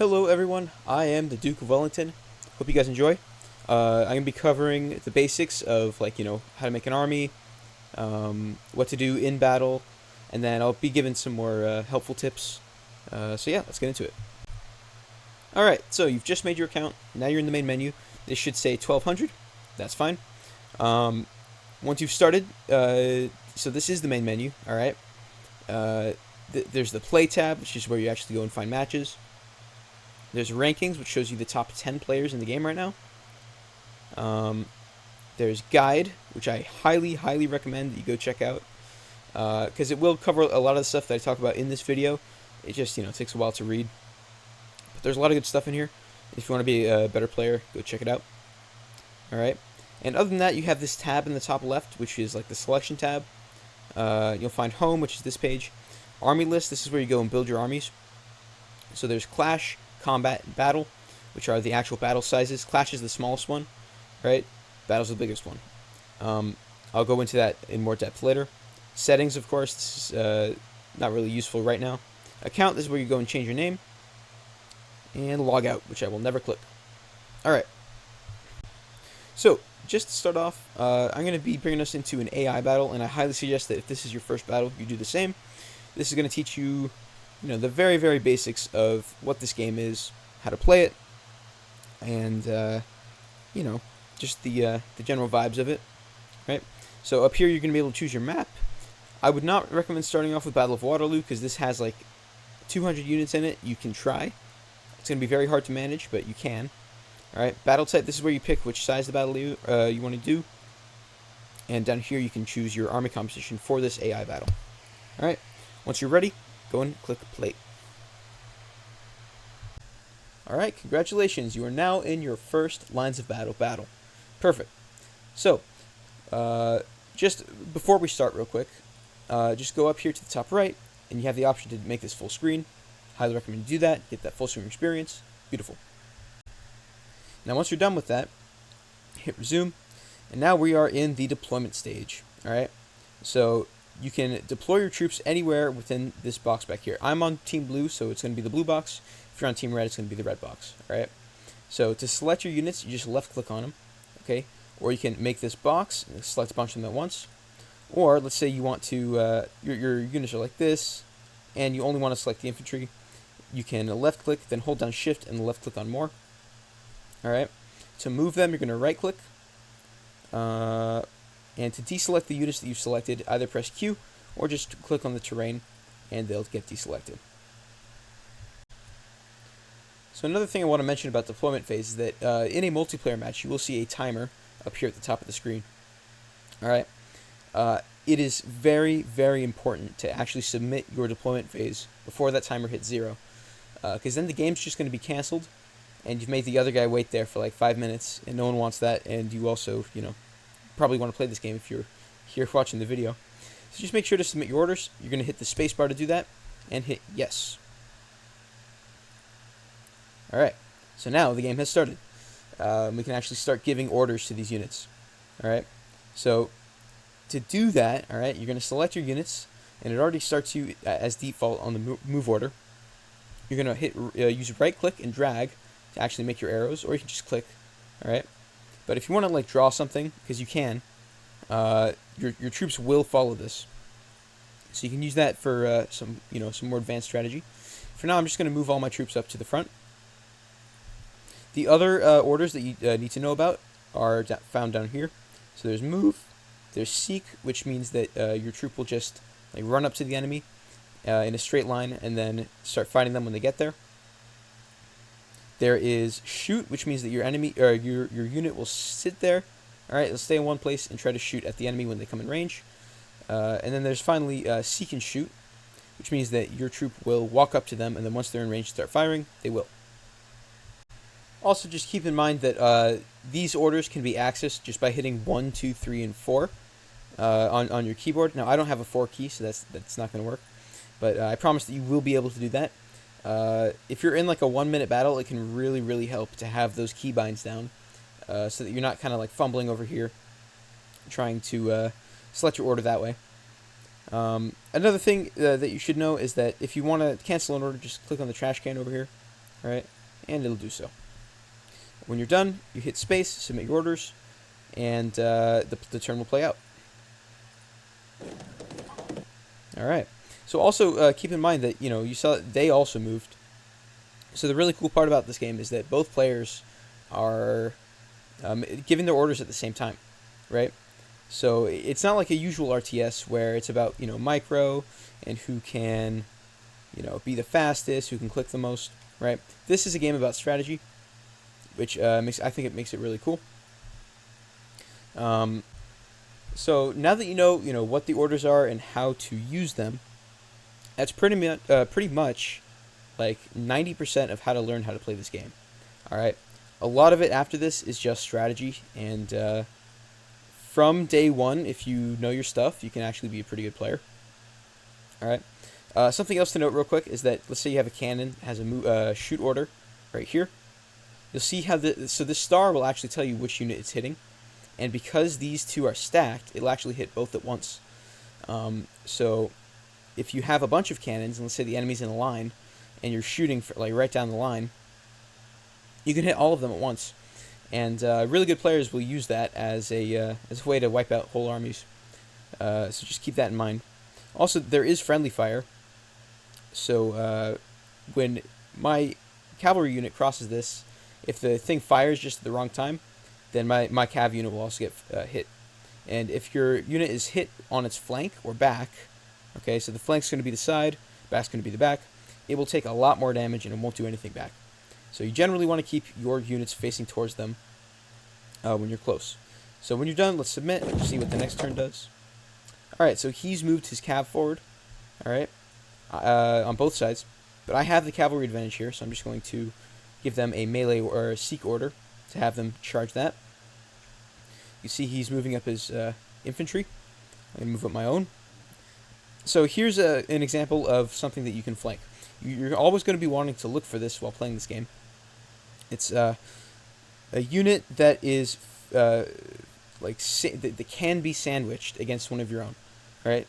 Hello everyone, I am the Duke of Wellington. Hope you guys enjoy. I'm going to be covering the basics of how to make an army, what to do in battle, and then I'll be giving some more helpful tips. So yeah, let's get into it. Alright, so you've just made your account, now you're in the main menu. This should say 1200, that's fine. Once you've started, so this is the main menu, alright. There's the play tab, which is where you actually go and find matches. There's rankings, which shows you the top 10 players in the game right now. There's guide, which I highly recommend that you go check out, because it will cover a lot of the stuff that I talk about in this video. It just takes a while to read, but there's a lot of good stuff in here. If you want to be a better player, go check it out. All right, and other than that, you have this tab in the top left, which is like the selection tab. You'll find home, which is this page. Army list. This is where you go and build your armies. So there's clash, combat, and battle, which are the actual battle sizes. Clash is the smallest one, right? Battle's the biggest one. I'll go into that in more depth later. Settings, of course, this is not really useful right now. Account, this is where you go and change your name. And log out, which I will never click. Alright. So, just to start off, I'm going to be bringing us into an AI battle, and I highly suggest that if this is your first battle, you do the same. This is going to teach you the very basics of what this game is, how to play it, and just the general vibes of it, right? So up here you're going to be able to choose your map. I would not recommend starting off with Battle of Waterloo because this has like 200 units in it. You can try. It's going to be very hard to manage, but you can. All right, battle type. This is where you pick which size of battle you want to do, and down here you can choose your army composition for this AI battle. All right, once you're ready, go and click play. Alright, congratulations. You are now in your first lines of battle. Perfect. So, just before we start real quick, just go up here to the top right, and you have the option to make this full screen. Highly recommend you do that. Get that full screen experience. Beautiful. Now, once you're done with that, hit resume, and now we are in the deployment stage. Alright, so you can deploy your troops anywhere within this box back here. I'm on Team Blue, so it's going to be the blue box. If you're on Team Red, it's going to be the red box. All right. So to select your units, you just left-click on them, okay? Or you can make this box and select a bunch of them at once. Or let's say you want to your units are like this, and you only want to select the infantry. You can left-click, then hold down Shift and left-click on more. All right. To move them, you're going to right-click. And to deselect the units that you've selected, either press Q or just click on the terrain and they'll get deselected. So another thing I want to mention about deployment phase is that in a multiplayer match, you will see a timer up here at the top of the screen. Alright, it is very important to actually submit your deployment phase before that timer hits 0. Because then the game's just going to be cancelled and you've made the other guy wait there for like 5 minutes and no one wants that, and you also, probably want to play this game if you're here watching the video. So just make sure to submit your orders. You're going to hit the space bar to do that and hit yes. Alright, so now the game has started. We can actually start giving orders to these units. Alright, so to do that, alright, you're going to select your units, and it already starts you as default on the move order. You're going to hit use right click and drag to actually make your arrows, or you can just click. Alright. But if you want to like draw something, because you can, your troops will follow this. So you can use that for some more advanced strategy. For now, I'm just going to move all my troops up to the front. The other orders that you need to know about are found down here. So there's move, there's seek, which means that your troop will just like run up to the enemy in a straight line and then start fighting them when they get there. There is shoot, which means that your enemy or your unit will sit there. All right, let's stay in one place and try to shoot at the enemy when they come in range. And then there's finally seek and shoot, which means that your troop will walk up to them, and then once they're in range, start firing. They will. Also, just keep in mind that these orders can be accessed just by hitting 1, 2, 3, and 4 on your keyboard. Now, I don't have a 4 key, so that's not going to work. But I promise that you will be able to do that. If you're in like a 1-minute battle, it can really help to have those keybinds down, so that you're not kind of like fumbling over here trying to select your order that way. Another thing that you should know is that if you want to cancel an order, just click on the trash can over here. right? And it'll do so. When you're done, you hit space, submit your orders, and the turn will play out. All right. So also keep in mind that you saw they also moved. So the really cool part about this game is that both players are giving their orders at the same time, right? So it's not like a usual RTS where it's about micro and who can be the fastest, who can click the most, right? This is a game about strategy, which I think it makes it really cool. So now that you know what the orders are and how to use them, that's pretty much like 90% of how to learn how to play this game. All right, a lot of it after this is just strategy, and from day one, if you know your stuff, you can actually be a pretty good player. All right. Something else to note real quick is that let's say you have a cannon that has a shoot order right here. You'll see how so this star will actually tell you which unit it's hitting, and because these two are stacked, it'll actually hit both at once. So if you have a bunch of cannons, and let's say the enemy's in a line, and you're shooting for, like, right down the line, you can hit all of them at once. And really good players will use that as a way to wipe out whole armies. So just keep that in mind. Also, there is friendly fire. So when my cavalry unit crosses this, if the thing fires just at the wrong time, then my cav unit will also get hit. And if your unit is hit on its flank or back, okay, so the flank's going to be the side, back's going to be the back, it will take a lot more damage and it won't do anything back. So you generally want to keep your units facing towards them when you're close. So when you're done, let's submit and see what the next turn does. Alright, so he's moved his cav forward, alright, on both sides. But I have the cavalry advantage here, so I'm just going to give them a melee or a seek order to have them charge that. You see he's moving up his infantry. I'm going to move up my own. So here's an example of something that you can flank. You're always going to be wanting to look for this while playing this game. It's a unit that is that can be sandwiched against one of your own, right?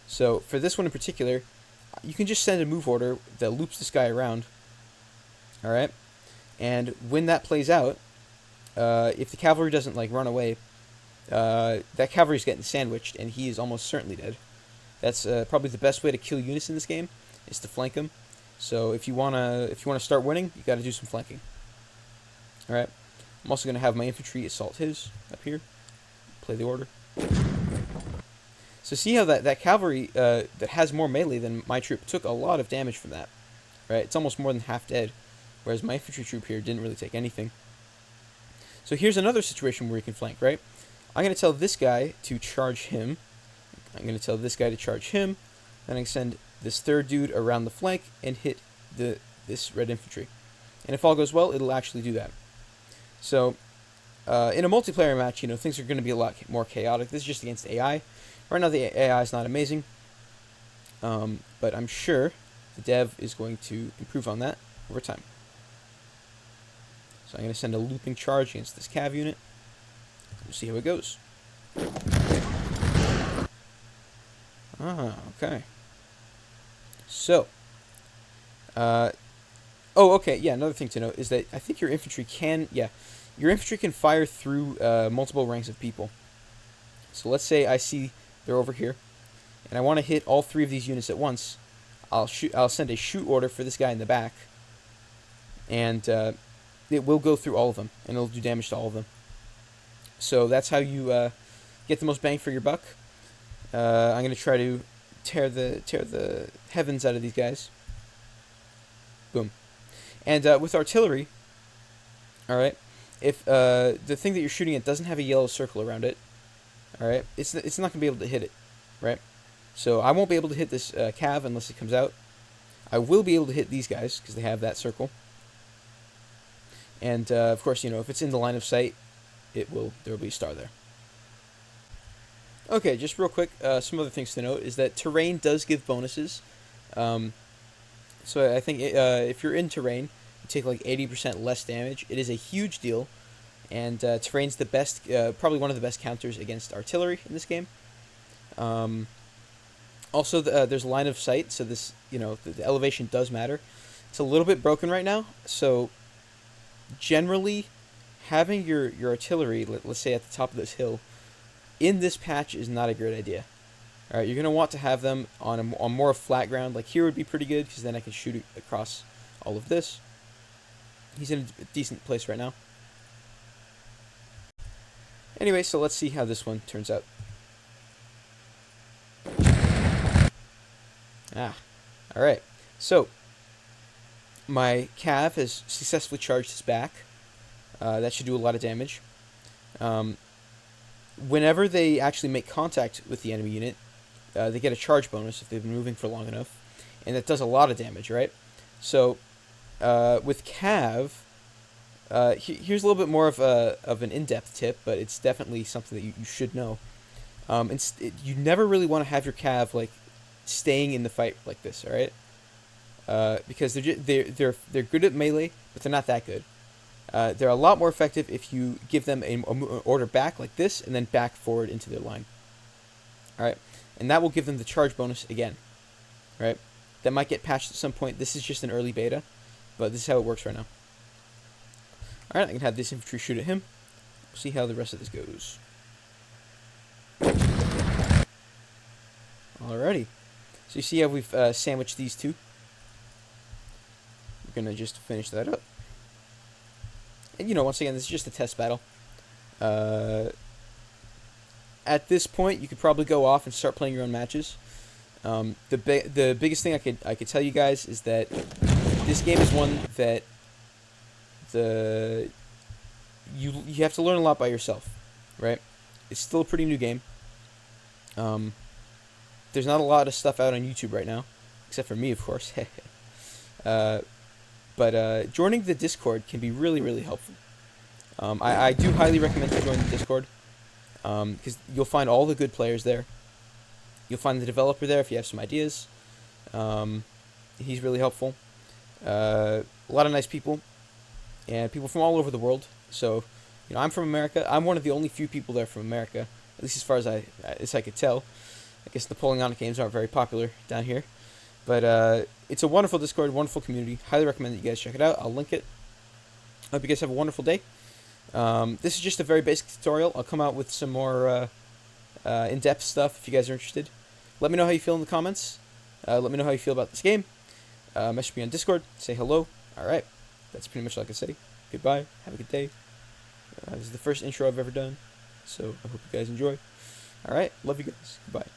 So for this one in particular, you can just send a move order that loops this guy around, all right? And when that plays out, if the cavalry doesn't run away, that cavalry's getting sandwiched, and he is almost certainly dead. That's probably the best way to kill units in this game, is to flank them. So if you wanna start winning, you got to do some flanking. All right. I'm also gonna have my infantry assault his up here. Play the order. So see how that cavalry that has more melee than my troop took a lot of damage from that, right? It's almost more than half dead, whereas my infantry troop here didn't really take anything. So here's another situation where you can flank, right? I'm gonna tell this guy to charge him. I'm gonna tell this guy to charge him. Then I can send this third dude around the flank and hit this red infantry. And if all goes well, it'll actually do that. So in a multiplayer match, things are going to be a lot more chaotic. This is just against AI. Right now the AI is not amazing, but I'm sure the dev is going to improve on that over time. So I'm going to send a looping charge against this cav unit. We'll see how it goes. Okay. So, okay, yeah, another thing to note is that I think your infantry can fire through multiple ranks of people. So let's say I see they're over here, and I want to hit all three of these units at once. I'll send a shoot order for this guy in the back, and it will go through all of them, and it'll do damage to all of them. So that's how you get the most bang for your buck. I'm going to try to tear the heavens out of these guys. Boom. And with artillery, all right, if the thing that you're shooting at doesn't have a yellow circle around it, all right, it's not going to be able to hit it, right? So I won't be able to hit this cav unless it comes out. I will be able to hit these guys because they have that circle. And of course, if it's in the line of sight, there will be a star there. Okay, just real quick, some other things to note is that terrain does give bonuses. So I think if you're in terrain, you take like 80% less damage. It is a huge deal, and terrain's the best, probably one of the best counters against artillery in this game. Also, there's line of sight, so this, the elevation does matter. It's a little bit broken right now, so generally having your artillery, let's say at the top of this hill, in this patch is not a great idea. Alright, you're going to want to have them on more flat ground. Like here would be pretty good, because then I can shoot it across all of this. He's in a decent place right now. Anyway, so let's see how this one turns out. Alright. So, my Cav has successfully charged his back. That should do a lot of damage. Whenever they actually make contact with the enemy unit, they get a charge bonus if they've been moving for long enough. And that does a lot of damage, right? So, with Cav, here's a little bit more of an in-depth tip, but it's definitely something that you should know. You never really want to have your Cav like staying in the fight like this, all right? Because they're good at melee, but they're not that good. They're a lot more effective if you give them an order back like this, and then back forward into their line. All right, and that will give them the charge bonus again. All right, that might get patched at some point. This is just an early beta, but this is how it works right now. All right, I can have this infantry shoot at him. We'll see how the rest of this goes. Alrighty. So you see how we've sandwiched these two. We're going to just finish that up. And, you know, once again, this is just a test battle. At this point, you could probably go off and start playing your own matches. The biggest thing I could tell you guys is that this game is one that you have to learn a lot by yourself, right? It's still a pretty new game. There's not a lot of stuff out on YouTube right now, except for me, of course. But joining the Discord can be really, really helpful. I do highly recommend you join the Discord, because you'll find all the good players there. You'll find the developer there if you have some ideas. He's really helpful. A lot of nice people, and people from all over the world. So, you know, I'm from America. I'm one of the only few people there from America, at least as far as I could tell. I guess Napoleonic games aren't very popular down here. But it's a wonderful Discord, wonderful community. Highly recommend that you guys check it out. I'll link it. I hope you guys have a wonderful day. This is just a very basic tutorial. I'll come out with some more in-depth stuff if you guys are interested. Let me know how you feel in the comments. Let me know how you feel about this game. Message me on Discord. Say hello. Alright. That's pretty much all I can say. Goodbye. Have a good day. This is the first intro I've ever done. So I hope you guys enjoy. Alright. Love you guys. Goodbye.